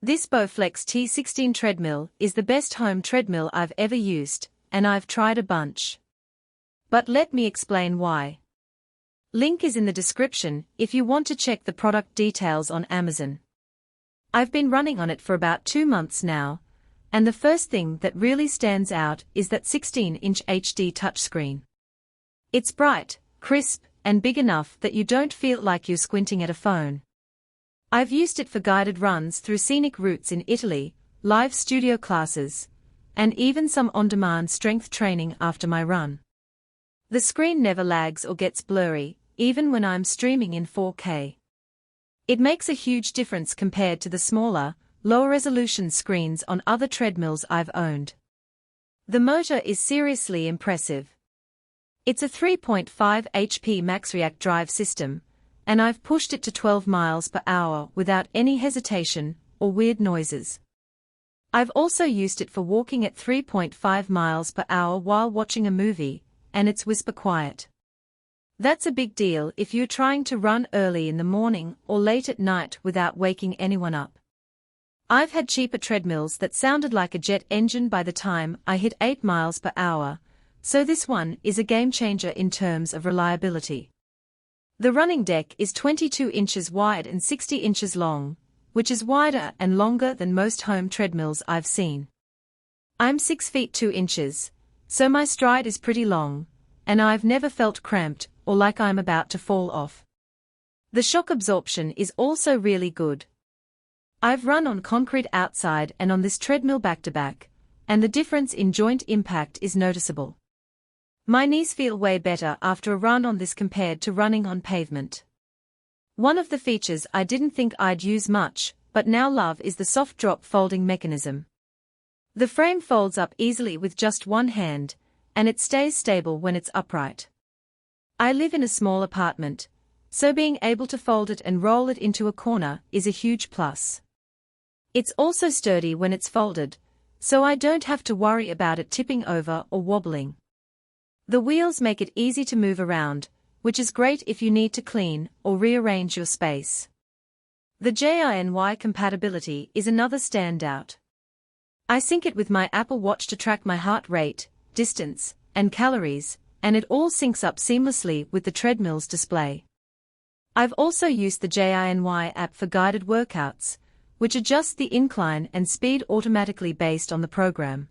This BowFlex T16 treadmill is the best home treadmill I've ever used, and I've tried a bunch. But let me explain why. Link is in the description if you want to check the product details on Amazon. I've been running on it for about 2 months now, and the first thing that really stands out is that 16-inch HD touchscreen. It's bright, crisp, and big enough that you don't feel like you're squinting at a phone. I've used it for guided runs through scenic routes in Italy, live studio classes, and even some on-demand strength training after my run. The screen never lags or gets blurry, even when I'm streaming in 4K. It makes a huge difference compared to the smaller, lower-resolution screens on other treadmills I've owned. The motor is seriously impressive. It's a 3.5 HP max react drive system, and I've pushed it to 12 miles per hour without any hesitation or weird noises. I've also used it for walking at 3.5 miles per hour while watching a movie, and it's whisper quiet. That's a big deal if you're trying to run early in the morning or late at night without waking anyone up. I've had cheaper treadmills that sounded like a jet engine by the time I hit 8 miles per hour, so this one is a game changer in terms of reliability. The running deck is 22 inches wide and 60 inches long, which is wider and longer than most home treadmills I've seen. I'm 6 feet 2 inches, so my stride is pretty long, and I've never felt cramped or like I'm about to fall off. The shock absorption is also really good. I've run on concrete outside and on this treadmill back-to-back, and the difference in joint impact is noticeable. My knees feel way better after a run on this compared to running on pavement. One of the features I didn't think I'd use much, but now love is the soft drop folding mechanism. The frame folds up easily with just one hand, and it stays stable when it's upright. I live in a small apartment, so being able to fold it and roll it into a corner is a huge plus. It's also sturdy when it's folded, so I don't have to worry about it tipping over or wobbling. The wheels make it easy to move around, which is great if you need to clean or rearrange your space. The JINY compatibility is another standout. I sync it with my Apple Watch to track my heart rate, distance, and calories, and it all syncs up seamlessly with the treadmill's display. I've also used the JINY app for guided workouts, which adjusts the incline and speed automatically based on the program.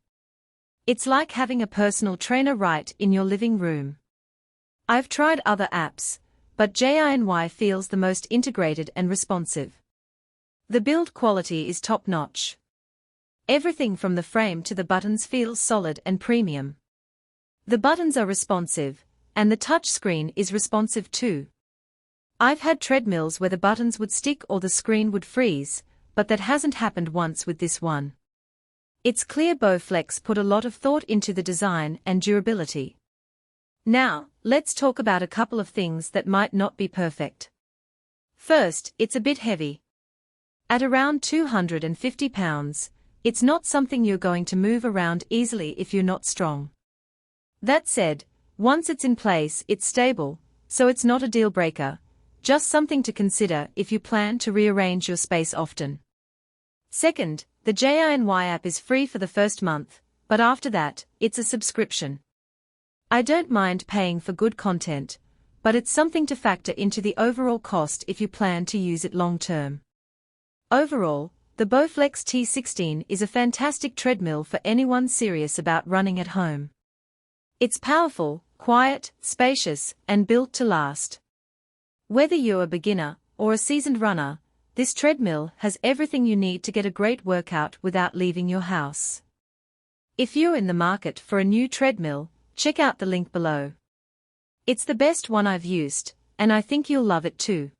It's like having a personal trainer right in your living room. I've tried other apps, but JINY feels the most integrated and responsive. The build quality is top-notch. Everything from the frame to the buttons feels solid and premium. The buttons are responsive, and the touchscreen is responsive too. I've had treadmills where the buttons would stick or the screen would freeze, but that hasn't happened once with this one. It's clear BowFlex put a lot of thought into the design and durability. Now, let's talk about a couple of things that might not be perfect. First, it's a bit heavy. At around 250 pounds, it's not something you're going to move around easily if you're not strong. That said, once it's in place, it's stable, so it's not a deal breaker, just something to consider if you plan to rearrange your space often. Second, the JINY app is free for the first month, but after that, it's a subscription. I don't mind paying for good content, but it's something to factor into the overall cost if you plan to use it long-term. Overall, the BowFlex T16 is a fantastic treadmill for anyone serious about running at home. It's powerful, quiet, spacious, and built to last. Whether you're a beginner or a seasoned runner, this treadmill has everything you need to get a great workout without leaving your house. If you're in the market for a new treadmill, check out the link below. It's the best one I've used, and I think you'll love it too.